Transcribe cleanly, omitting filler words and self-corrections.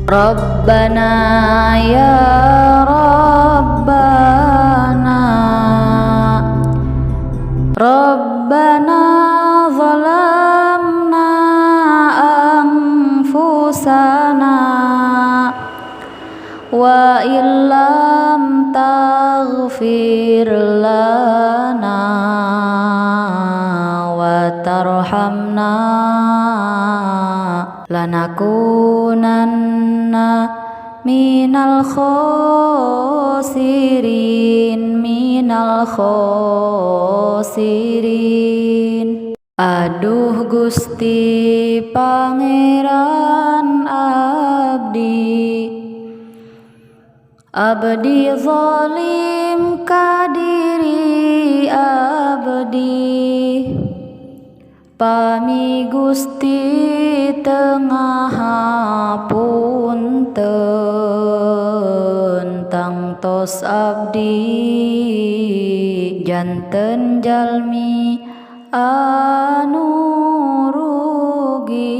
Rabbana ya Rabbana, Rabbana zalamna anfusana wa illam taghfir lana wa tarhamna lanakunanna minal khosirin. Aduh Gusti Pangeran abdi zalim ka diri abdi, pami Gusti tengah hapunten tangtos abdi janten jalmi anu rugi